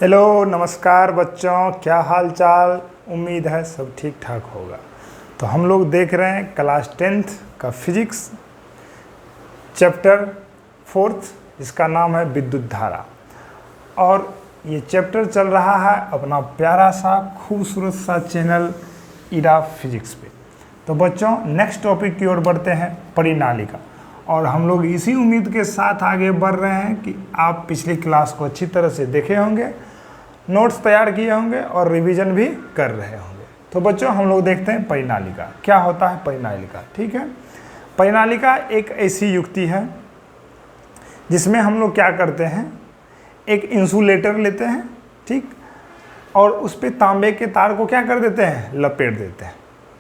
Hello नमस्कार बच्चों, क्या हाल चाल। उम्मीद है सब ठीक ठाक होगा। तो हम लोग देख रहे हैं क्लास 10th का फिजिक्स चैप्टर 4th, जिसका नाम है विद्युत धारा। और ये चैप्टर चल रहा है अपना प्यारा सा खूबसूरत सा चैनल ईरा फिजिक्स पे। तो बच्चों नेक्स्ट टॉपिक की ओर बढ़ते हैं, परिनालिका। और हम लोग इसी उम्मीद के साथ आगे बढ़ रहे हैं कि आप पिछली क्लास को अच्छी तरह से देखे होंगे, नोट्स तैयार किए होंगे और रिवीजन भी कर रहे होंगे। तो बच्चों हम लोग देखते हैं परिनालिका क्या होता है। परिनालिका, ठीक है। परिनालिका एक ऐसी युक्ति है जिसमें हम लोग क्या करते हैं, एक इंसुलेटर लेते हैं, ठीक, और उस पर तांबे के तार को क्या कर देते हैं, लपेट देते हैं।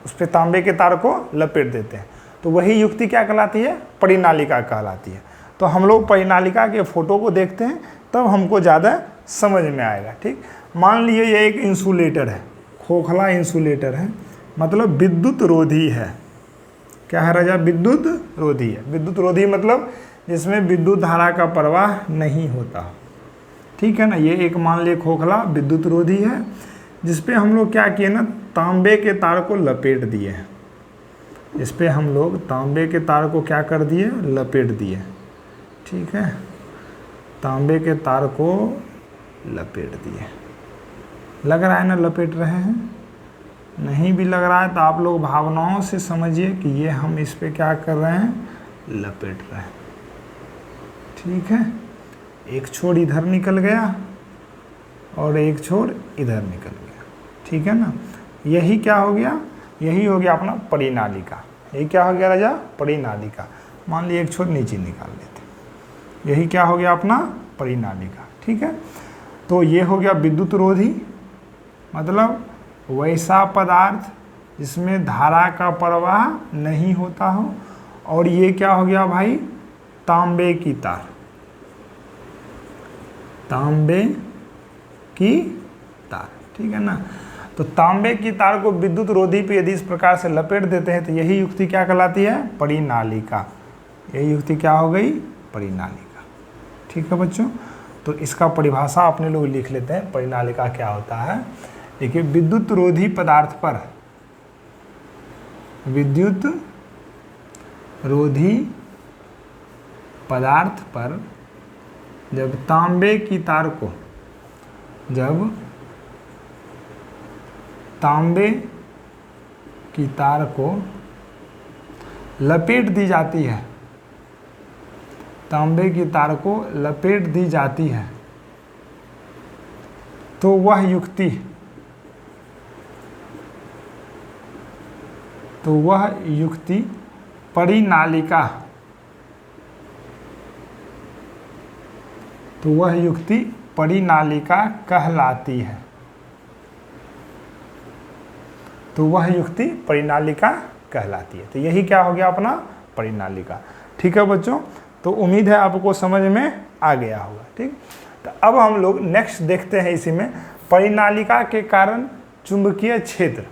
उस पर तांबे के तार को लपेट देते हैं। तो वही युक्ति क्या कहलाती है, परिनालिका कहलाती है। तो हम लोग परिनालिका के फोटो को देखते हैं तब हमको ज़्यादा समझ में आएगा, ठीक। मान लीजिए ये एक इंसुलेटर है, खोखला इंसुलेटर है, मतलब विद्युत रोधी है। क्या है राजा, विद्युत रोधी है। विद्युत रोधी मतलब जिसमें विद्युत धारा का प्रवाह नहीं होता, ठीक है ना। ये एक मान लिए खोखला विद्युत रोधी है जिसपे हम लोग क्या किए ना, तांबे के तार को लपेट दिए हैं। इस पे हम लोग तांबे के तार को क्या कर दिए, लपेट दिए, ठीक है। तांबे के तार को लपेट दिए। लग रहा है ना लपेट रहे हैं, नहीं भी लग रहा है तो आप लोग भावनाओं से समझिए कि ये हम इस पे क्या कर रहे हैं, लपेट रहे हैं, ठीक है। एक छोर इधर निकल गया और एक छोर इधर निकल गया, ठीक है ना। यही क्या हो गया, यही हो गया अपना परिनालिका। यही क्या हो गया राजा, परिनालिका। मान लीजिए एक छोर नीचे निकाल लेते, यही क्या हो गया अपना परिनालिका, ठीक है। तो ये हो गया विद्युत रोधी, मतलब वैसा पदार्थ जिसमें धारा का प्रवाह नहीं होता हो। और ये क्या हो गया भाई, तांबे की तार, तांबे की तार, ठीक है ना। तो तांबे की तार को विद्युत रोधी पे यदि इस प्रकार से लपेट देते हैं तो यही युक्ति क्या कहलाती है, परिनालिका। यही युक्ति क्या हो गई, परिनालिका, ठीक है बच्चों। तो इसका परिभाषा अपने लोग लिख लेते हैं, परिनालिका क्या होता है। देखिए, विद्युत रोधी पदार्थ पर, विद्युत रोधी पदार्थ पर जब तांबे की तार को, जब तांबे की तार को लपेट दी जाती है, तांबे की तार को लपेट दी जाती है, तो वह युक्ति, परिनालिका, तो वह युक्ति परिनालिका कहलाती है। तो वह युक्ति परिनालिका कहलाती है। तो यही क्या हो गया अपना परिनालिका, ठीक है बच्चों। तो उम्मीद है आपको समझ में आ गया होगा, ठीक। तो अब हम लोग नेक्स्ट देखते हैं इसी में, परिनालिका के कारण चुंबकीय क्षेत्र,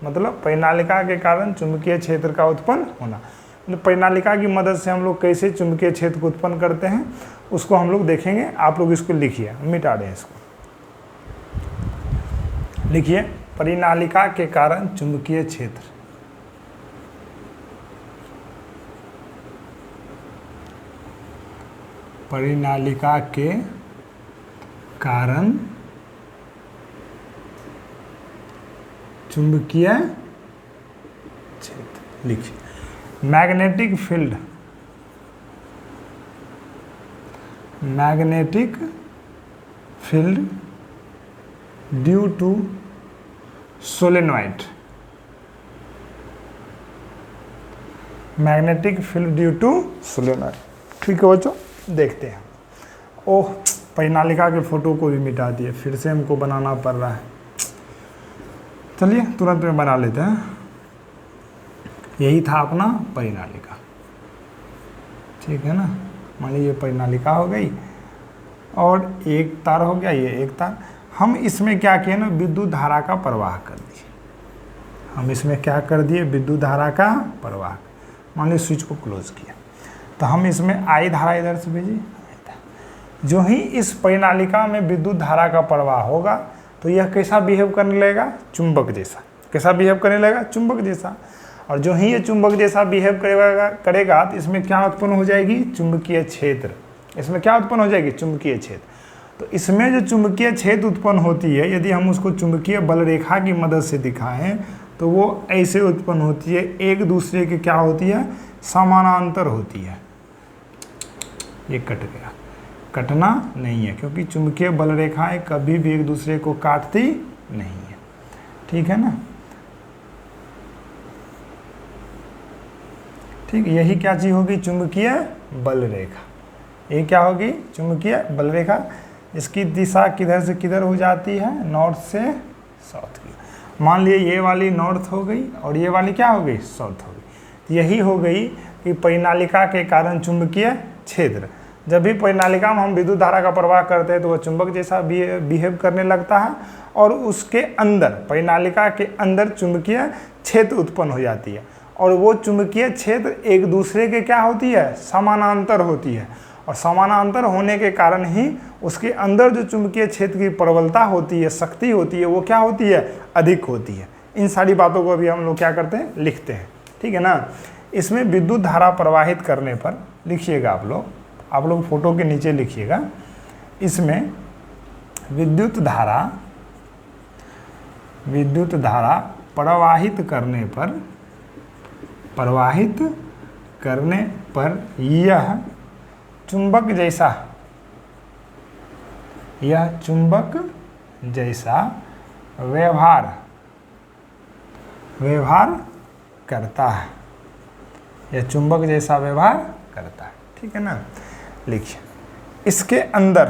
मतलब परिनालिका के कारण चुंबकीय क्षेत्र का उत्पन्न होना। मतलब परिनालिका की मदद से हम लोग कैसे चुंबकीय क्षेत्र को उत्पन्न करते हैं उसको हम लोग देखेंगे। आप लोग इसको लिखिए, मिटा दें इसको, लिखिए परिनालिका के कारण चुंबकीय क्षेत्र। परिनालिका के कारण चुंबकीय क्षेत्र, लिखिए magnetic field, magnetic field due to solenoid, magnetic field due to solenoid, ठीक है बच्चों। देखते हैं, ओह परिनालिका के फोटो को भी मिटा दिए, फिर से हमको बनाना पड़ रहा है। चलिए तुरंत में बना लेते हैं। यही था अपना परिनालिका, ठीक है ना। मान लीजिए परिनालिका हो गई और एक तार हो गया, ये एक तार। हम इसमें क्या किए ना, विद्युत धारा का प्रवाह कर दिए। हम इसमें क्या कर दिए, विद्युत धारा का प्रवाह। मान लीजिए स्विच को क्लोज किया तो हम इसमें आई धारा इधर से भेजी, जो ही इस परिनालिका में विद्युत धारा का प्रवाह होगा तो यह कैसा बिहेव करने लगेगा, चुंबक जैसा। कैसा बिहेव करने लगेगा, चुंबक जैसा। और जो ही ये चुंबक जैसा बिहेव करेगा तो इसमें क्या उत्पन्न हो जाएगी, चुंबकीय क्षेत्र। इसमें क्या उत्पन्न हो जाएगी, चुंबकीय क्षेत्र। तो इसमें जो चुंबकीय क्षेत्र उत्पन्न होती है, यदि हम उसको चुंबकीय बल रेखा की मदद से दिखाएं तो वो ऐसे उत्पन्न होती है, एक दूसरे के क्या होती है, समानांतर होती है। ये कट गया, कटना नहीं है, क्योंकि चुंबकीय बल रेखाएं कभी भी एक दूसरे को काटती नहीं है। ठीक है ना। ठीक, यही क्या चीज होगी, चुंबकीय बल रेखा। ये क्या होगी, चुंबकीय बल रेखा। इसकी दिशा किधर से किधर हो जाती है, नॉर्थ से साउथ की। मान लिए ये वाली नॉर्थ हो गई और ये वाली क्या हो गई, साउथ हो गई। यही हो गई कि परिनालिका के कारण चुंबकीय क्षेत्र। जब भी परिनालिका में हम विद्युत धारा का प्रवाह करते हैं तो वह चुंबक जैसा बिहेव करने लगता है और उसके अंदर, परिनालिका के अंदर चुंबकीय क्षेत्र उत्पन्न हो जाती है। और वो चुंबकीय क्षेत्र एक दूसरे के क्या होती है, समानांतर होती है। और समानांतर होने के कारण ही उसके अंदर जो चुंबकीय क्षेत्र की प्रबलता होती है, शक्ति होती है, वो क्या होती है, अधिक होती है। इन सारी बातों को भी हम लोग क्या करते हैं, लिखते हैं। ठीक है ना। इसमें विद्युत धारा प्रवाहित करने पर लिखिएगा आप लोग फोटो के नीचे लिखिएगा, इसमें विद्युत धारा प्रवाहित करने पर यह चुंबक जैसा व्यवहार करता है। यह चुंबक जैसा व्यवहार करता है। ठीक है ना। लिखिए, इसके अंदर,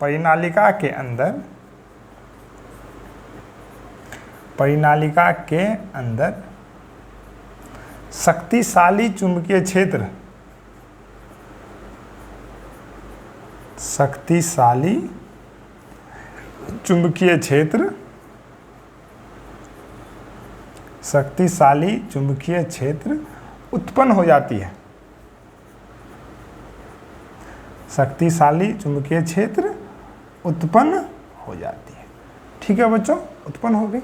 परिनालिका के अंदर शक्तिशाली चुंबकीय क्षेत्र उत्पन्न हो जाती है। शक्तिशाली चुंबकीय क्षेत्र उत्पन्न हो जाती है। ठीक है बच्चों, उत्पन्न हो गई।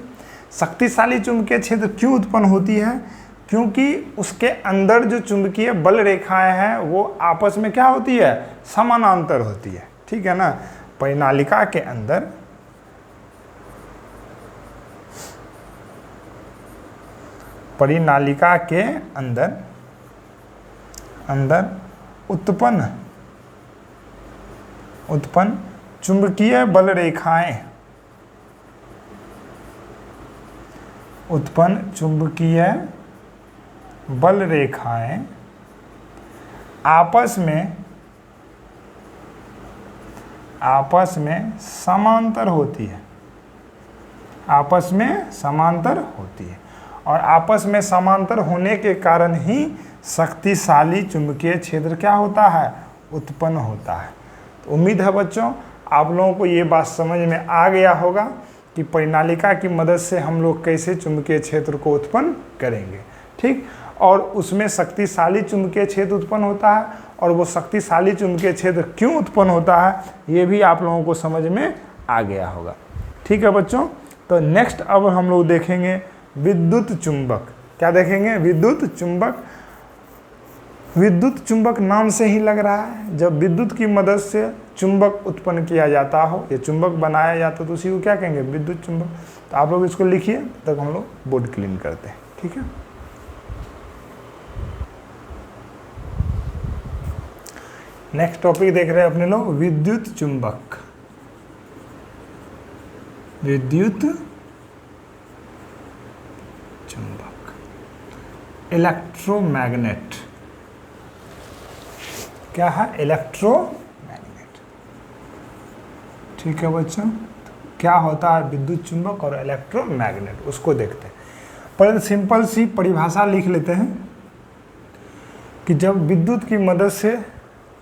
शक्तिशाली चुंबकीय क्षेत्र क्यों उत्पन्न होती है, क्योंकि उसके अंदर जो चुंबकीय बल रेखाएं हैं वो आपस में क्या होती है, समानांतर होती है। ठीक है ना। परिनालिका के अंदर उत्पन्न चुंबकीय बल रेखाएं आपस में समांतर होती है। और आपस में समांतर होने के कारण ही शक्तिशाली चुंबकीय क्षेत्र क्या होता है, उत्पन्न होता है। तो उम्मीद है बच्चों आप लोगों को ये बात समझ में आ गया होगा कि परिनालिका की मदद से हम लोग कैसे चुंबकीय क्षेत्र को उत्पन्न करेंगे। ठीक, और उसमें शक्तिशाली चुंबकीय क्षेत्र उत्पन्न होता है और वो शक्तिशाली चुंबकीय क्षेत्र क्यों उत्पन्न होता है ये भी आप लोगों को समझ में आ गया होगा। ठीक है बच्चों, तो नेक्स्ट अब हम लोग देखेंगे विद्युत चुंबक। क्या देखेंगे, विद्युत चुंबक। विद्युत चुंबक नाम से ही लग रहा है, जब विद्युत की मदद से चुंबक उत्पन्न किया जाता हो या चुंबक बनाया जाता तो उसी को क्या कहेंगे, विद्युत चुंबक। तो आप लोग इसको लिखिए, तब हम लोग बोर्ड क्लीन करते हैं। ठीक है। नेक्स्ट टॉपिक देख रहे हैं अपने लोग, विद्युत चुंबक। विद्युत चुंबक, इलेक्ट्रोमैग्नेट। क्या है, इलेक्ट्रोमैग्नेट। ठीक है बच्चों, क्या होता है विद्युत चुंबक और इलेक्ट्रोमैग्नेट, उसको देखते हैं। पहले सिंपल सी परिभाषा लिख लेते हैं कि जब विद्युत की मदद से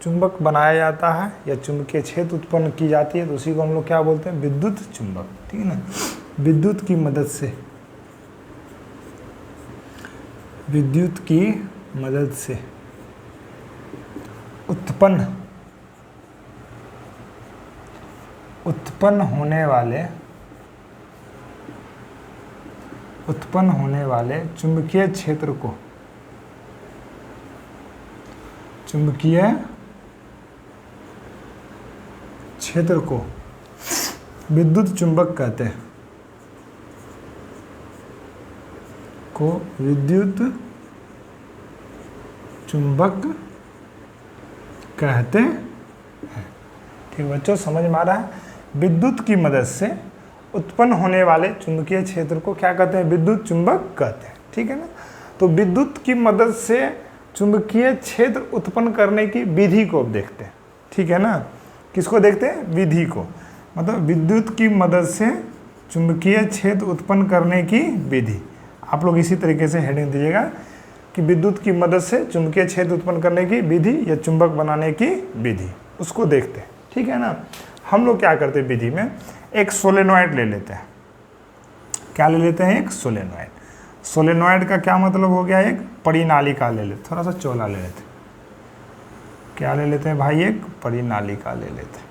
चुंबक बनाया जाता है या चुंबकीय क्षेत्र उत्पन्न की जाती है तो उसी को हम लोग क्या बोलते हैं, विद्युत चुंबक। ठीक है ना। विद्युत की मदद उत्पन्न उत्पन्न होने वाले चुंबकीय क्षेत्र को विद्युत चुंबक कहते हैं, विद्युत चुंबक कहते हैं। ठीक बच्चों, समझ में आ रहा है? विद्युत की मदद से उत्पन्न होने वाले चुंबकीय क्षेत्र को क्या कहते हैं? विद्युत चुंबक कहते हैं। ठीक है ना? तो विद्युत की मदद से चुंबकीय क्षेत्र उत्पन्न करने की विधि को अब देखते हैं। ठीक है ना? किसको देखते हैं? विधि को। मतलब विद्युत की मदद से चुंबकीय क्षेत्र उत्पन्न करने की विधि। आप लोग इसी तरीके से हेडिंग दीजिएगा कि विद्युत की मदद से चुंबकीय क्षेत्र उत्पन्न करने की विधि या चुंबक बनाने की विधि, उसको देखते हैं। ठीक है ना? हम लोग क्या करते हैं विधि में, एक सोलेनॉइड ले लेते हैं। क्या ले लेते हैं? एक सोलेनॉइड। सोलेनॉइड का क्या मतलब हो गया? एक परिनालिका ले लेते, थोड़ा सा चौला ले लेते। क्या ले लेते हैं भाई? एक परिनालिका ले लेते हैं।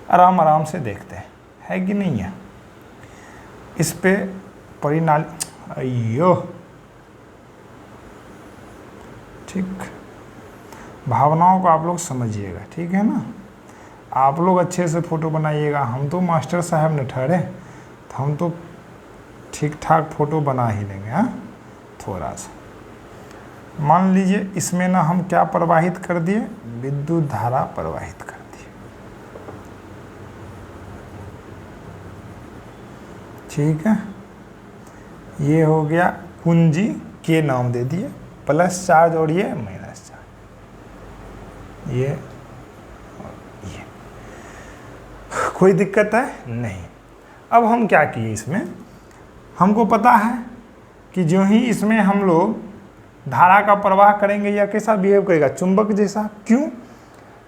आराम आराम से देखते हैं है कि नहीं है। इस पे अयो, ठीक, भावनाओं को आप लोग समझिएगा। ठीक है ना? आप लोग अच्छे से फोटो बनाइएगा। हम तो मास्टर साहब ने ठहरे, तो हम तो ठीक ठाक फोटो बना ही लेंगे। हाँ, थोड़ा सा मान लीजिए इसमें ना हम क्या प्रवाहित कर दिए? विद्युत धारा प्रवाहित कर दिए। ठीक है, ये हो गया कुंजी, के नाम दे दिए, प्लस चार्ज और ये माइनस चार्ज। ये कोई दिक्कत है? नहीं। अब हम क्या किए इसमें, हमको पता है कि जो ही इसमें हम लोग धारा का प्रवाह करेंगे या कैसा बिहेव करेगा? चुंबक जैसा। क्यों?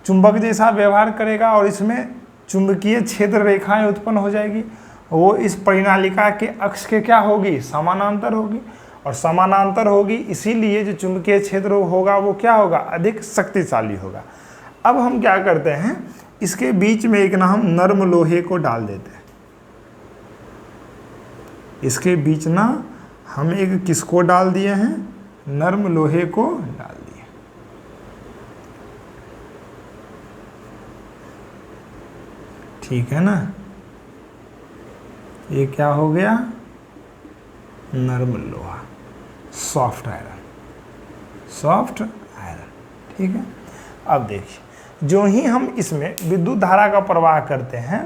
चुंबक जैसा व्यवहार करेगा और इसमें चुंबकीय क्षेत्र रेखाएं उत्पन्न हो जाएगी। वो इस परिनालिका के अक्ष के क्या होगी? समानांतर होगी। और समानांतर होगी इसीलिए जो चुंबकीय क्षेत्र होगा वो क्या होगा? अधिक शक्तिशाली होगा। अब हम क्या करते हैं, इसके बीच में एक ना हम नर्म लोहे को डाल देते हैं। इसके बीच ना हम एक किसको डाल दिए हैं? नर्म लोहे को डाल दिए। ठीक है ना? ये क्या हो गया? नर्म लोहा, सॉफ्ट आयरन, सॉफ्ट आयरन। ठीक है, अब देखिए, जो ही हम इसमें विद्युत धारा का प्रवाह करते हैं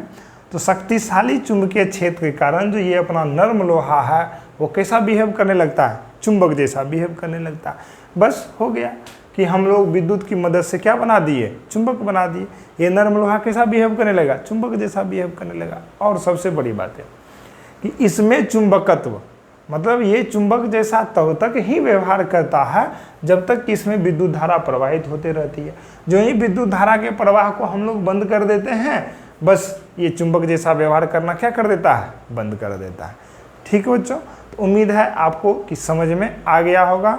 तो शक्तिशाली चुंबकीय क्षेत्र के कारण जो ये अपना नर्म लोहा है वो कैसा बिहेव करने लगता है? चुंबक जैसा बिहेव करने लगता है। बस हो गया कि हम लोग विद्युत की मदद से क्या बना दिए? चुंबक बना दिए। ये नर्म लोहा कैसा बिहेव करने लगा? चुंबक जैसा बिहेव करने लगा। और सबसे बड़ी बात है कि इसमें चुंबकत्व, मतलब ये चुंबक जैसा तब तक ही व्यवहार करता है जब तक कि इसमें विद्युत धारा प्रवाहित होते रहती है। जो ही विद्युत धारा के प्रवाह को हम लोग बंद कर देते हैं, बस ये चुंबक जैसा व्यवहार करना क्या कर देता है? बंद कर देता है। ठीक है बच्चों, तो उम्मीद है आपको कि समझ में आ गया होगा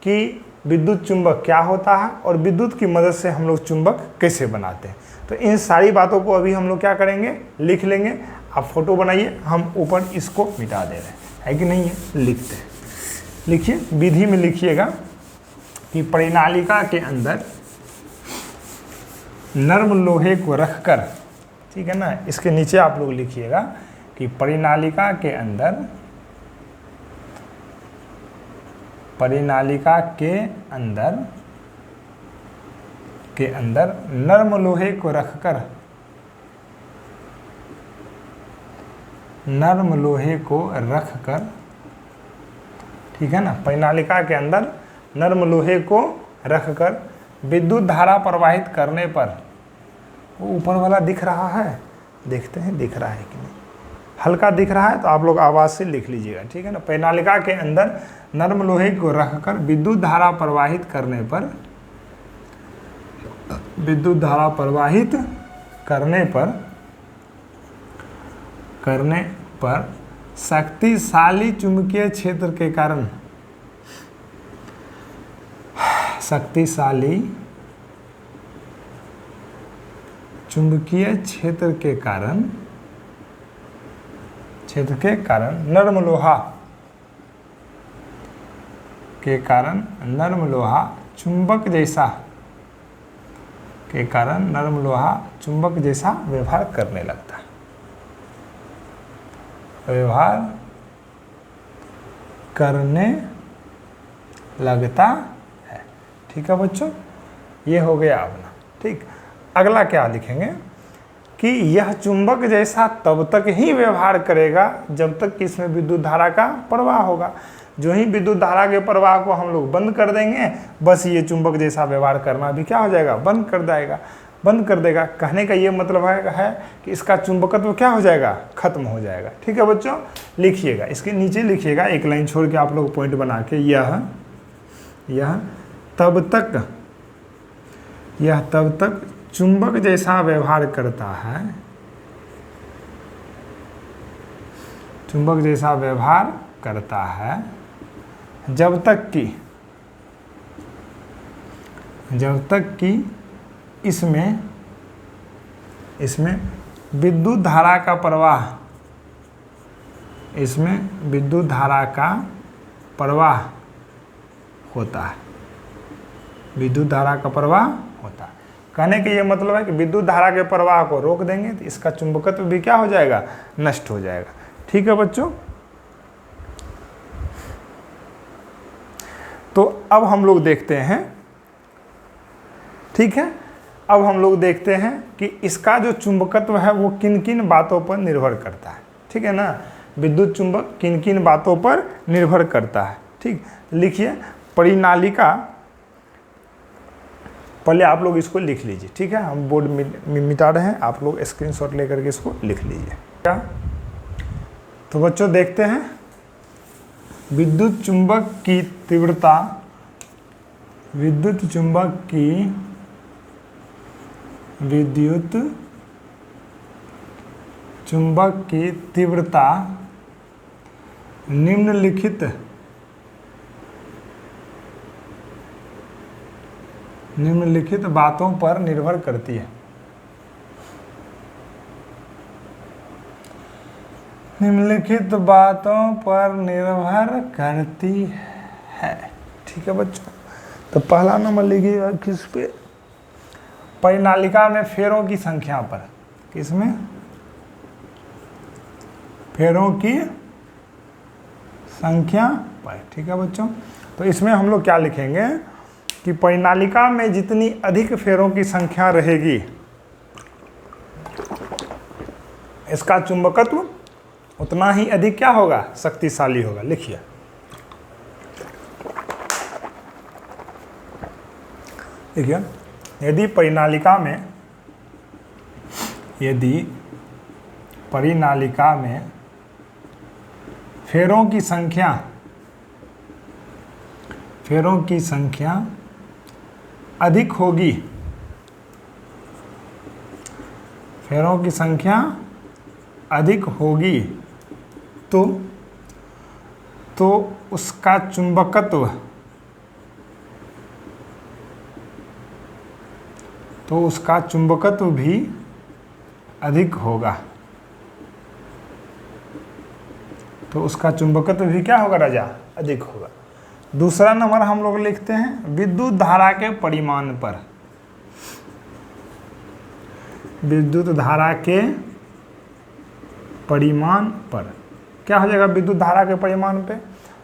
कि विद्युत चुंबक क्या होता है और विद्युत की मदद से हम लोग चुंबक कैसे बनाते हैं। तो इन सारी बातों को अभी हम लोग क्या करेंगे? लिख लेंगे। आप फोटो बनाइए, हम ऊपर इसको मिटा दे रहे हैं, है कि नहीं है? लिखते हैं। लिखिए, विधि में लिखिएगा कि परिनालिका के अंदर नर्म लोहे को रखकर, ठीक है ना, इसके नीचे आप लोग लिखिएगा कि परिनालिका के अंदर नर्म लोहे को रखकर, ठीक है ना, परिनालिका के अंदर नर्म लोहे को रखकर विद्युत धारा प्रवाहित करने पर, वो ऊपर वाला दिख रहा है? देखते हैं दिख रहा है कि नहीं। हल्का दिख रहा है तो आप लोग आवाज़ से लिख लीजिएगा। ठीक है ना? परिनालिका के अंदर नर्म लोहे को रखकर विद्युत धारा प्रवाहित करने पर शक्तिशाली चुंबकीय क्षेत्र के कारण चुंबकीय क्षेत्र के कारण नर्म लोहा चुंबक जैसा व्यवहार करने लगता है। ठीक है बच्चों, ये हो गया अपना। ठीक, अगला क्या लिखेंगे कि यह चुंबक जैसा तब तक ही व्यवहार करेगा जब तक कि इसमें विद्युत धारा का प्रवाह होगा। जो ही विद्युत धारा के प्रवाह को हम लोग बंद कर देंगे, बस ये चुंबक जैसा व्यवहार करना भी क्या हो जाएगा, बंद कर देगा। कहने का ये मतलब है कि इसका चुंबकत्व क्या हो जाएगा, खत्म हो जाएगा। ठीक है बच्चों, लिखिएगा, इसके नीचे लिखिएगा, एक लाइन छोड़ के आप लोग पॉइंट बना के, यह तब तक चुंबक जैसा व्यवहार करता है जब तक कि इसमें विद्युत धारा का प्रवाह होता है। कहने का ये मतलब है कि विद्युत धारा के प्रवाह को रोक देंगे तो इसका चुंबकत्व भी क्या हो जाएगा, नष्ट हो जाएगा। ठीक है बच्चों, तो अब हम लोग देखते हैं, ठीक है, अब हम लोग देखते हैं कि इसका जो चुंबकत्व है वो किन किन बातों पर निर्भर करता है। ठीक है ना, विद्युत चुंबक किन किन बातों पर निर्भर करता है। ठीक, लिखिए परिनालिका, पहले आप लोग इसको लिख लीजिए। ठीक है, हम बोर्ड में मिटा रहे हैं, आप लोग स्क्रीनशॉट लेकर के इसको लिख लीजिए। क्या, तो बच्चों देखते हैं, विद्युत चुंबक की तीव्रता निम्नलिखित बातों पर निर्भर करती है। ठीक है बच्चों, तो पहला नंबर लिखिएगा किस पे, परिनालिका में फेरों की संख्या पर। किसमें, फेरों की संख्या पर। ठीक है बच्चों, तो इसमें हम लोग क्या लिखेंगे कि परिनालिका में जितनी अधिक फेरों की संख्या रहेगी इसका चुंबकत्व उतना ही अधिक क्या होगा, शक्तिशाली होगा। लिखिए, यदि परिनालिका में फेरों की संख्या अधिक होगी, तो उसका चुंबकत्व भी अधिक होगा। क्या होगा राजा, अधिक होगा। दूसरा नंबर हम लोग लिखते हैं विद्युत धारा के परिमाण पर। क्या हो जाएगा, विद्युत धारा के परिमाण पे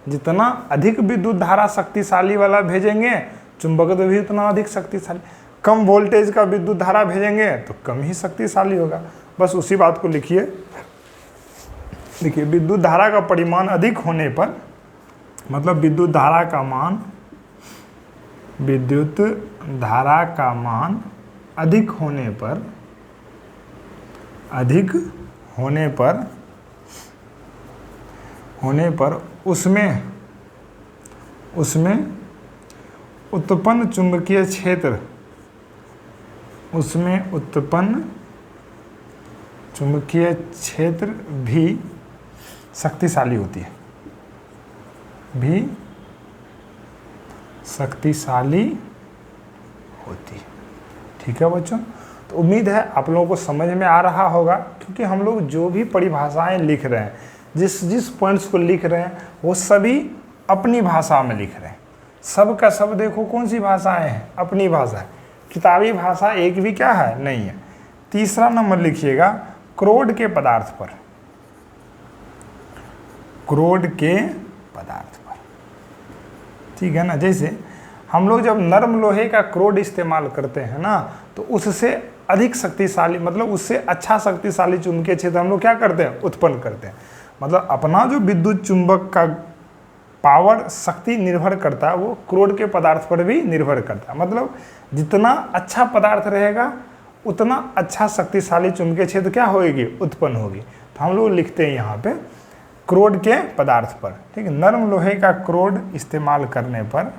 जितना अधिक विद्युत धारा शक्तिशाली वाला भेजेंगे चुंबकत्व भी उतना अधिक शक्तिशाली। कम वोल्टेज का विद्युत धारा भेजेंगे तो कम ही शक्तिशाली होगा। बस उसी बात को लिखिए। देखिए, विद्युत धारा का परिमाण अधिक होने पर मतलब विद्युत धारा का मान अधिक होने पर उसमें उत्पन्न चुंबकीय क्षेत्र भी शक्तिशाली होती है। ठीक है बच्चों, तो उम्मीद है आप लोगों को समझ में आ रहा होगा, क्योंकि हम लोग जो भी परिभाषाएं लिख रहे हैं, जिस जिस पॉइंट्स को लिख रहे हैं, वो सभी अपनी भाषा में लिख रहे हैं। सब का सब देखो कौन सी भाषाएं हैं, अपनी भाषा है। किताबी भाषा एक भी क्या है, नहीं है। तीसरा नंबर लिखिएगा क्रोड के पदार्थ पर, क्रोड के पदार्थ पर, ठीक है ना। जैसे हम लोग जब नरम लोहे का क्रोड इस्तेमाल करते हैं ना, तो उससे अधिक शक्तिशाली, मतलब उससे अच्छा शक्तिशाली चुंबकीय क्षेत्र हम लोग क्या करते हैं, उत्पन्न करते हैं। मतलब अपना जो विद्युत चुंबक का पावर शक्ति निर्भर करता है, वो क्रोड के पदार्थ पर भी निर्भर करता है। मतलब जितना अच्छा पदार्थ रहेगा उतना अच्छा शक्तिशाली चुंबकीय क्षेत्र क्या होगी, उत्पन्न होगी। तो हम लोग लिखते हैं यहाँ पे क्रोड के पदार्थ पर, ठीक है। नरम लोहे का क्रोड इस्तेमाल करने पर,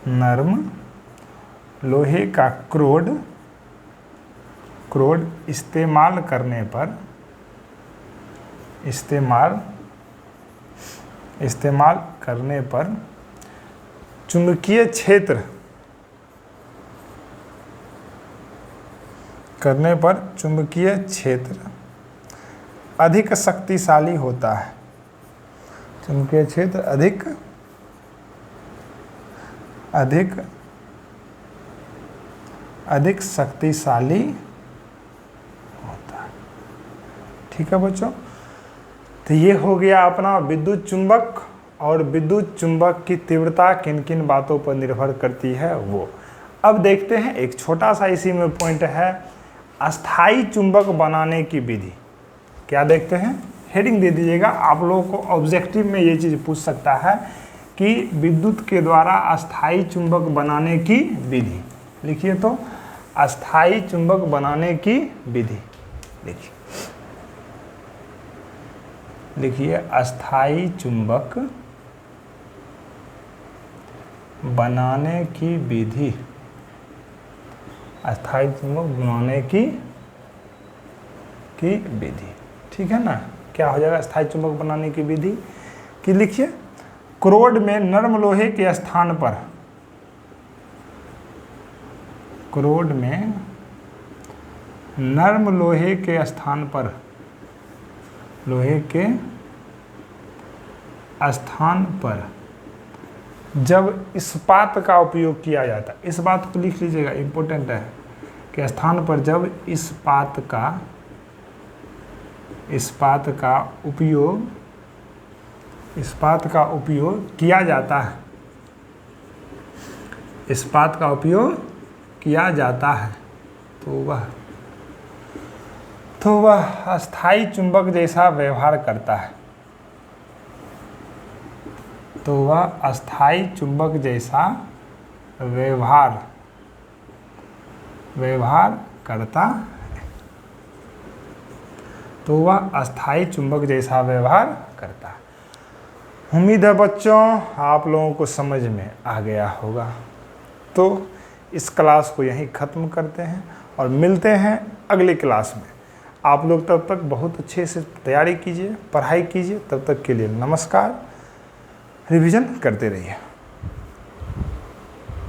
नरम लोहे का क्रोड इस्तेमाल करने पर, इस्तेमाल करने पर चुंबकीय क्षेत्र अधिक शक्तिशाली होता है। चुंबकीय क्षेत्र अधिक शक्तिशाली होता है, ठीक है बच्चों। तो ये हो गया अपना विद्युत चुंबक, और विद्युत चुंबक की तीव्रता किन किन बातों पर निर्भर करती है वो। अब देखते हैं एक छोटा सा इसी में पॉइंट है, अस्थाई चुंबक बनाने की विधि। क्या देखते हैं, हेडिंग दे दीजिएगा। आप लोगों को ऑब्जेक्टिव में ये चीज़ पूछ सकता है कि विद्युत के द्वारा अस्थाई चुंबक बनाने की विधि। लिखिए तो, अस्थाई चुंबक बनाने की विधि लिखिए अस्थाई चुंबक बनाने की विधि, अस्थाई चुंबक बनाने की विधि, ठीक है ना। क्या हो जाएगा अस्थाई चुंबक बनाने की विधि कि लिखिए क्रोड में नरम लोहे के स्थान पर, क्रोड में नरम लोहे के स्थान पर, लोहे के स्थान पर जब इस्पात का उपयोग किया जाता है, इस बात को लिख लीजिएगा, इम्पोर्टेंट है कि स्थान पर जब इस्पात का उपयोग किया जाता है, इस्पात का उपयोग किया जाता है, तो वह अस्थाई चुंबक जैसा व्यवहार करता है, तो वह अस्थाई चुंबक जैसा व्यवहार करता है, तो वह अस्थाई चुंबक जैसा व्यवहार करता है। उम्मीद है बच्चों आप लोगों को समझ में आ गया होगा। तो इस क्लास को यहीं ख़त्म करते हैं और मिलते हैं अगली क्लास में। आप लोग तब तक बहुत अच्छे से तैयारी कीजिए, पढ़ाई कीजिए। तब तक के लिए नमस्कार। रिवीजन करते रहिए।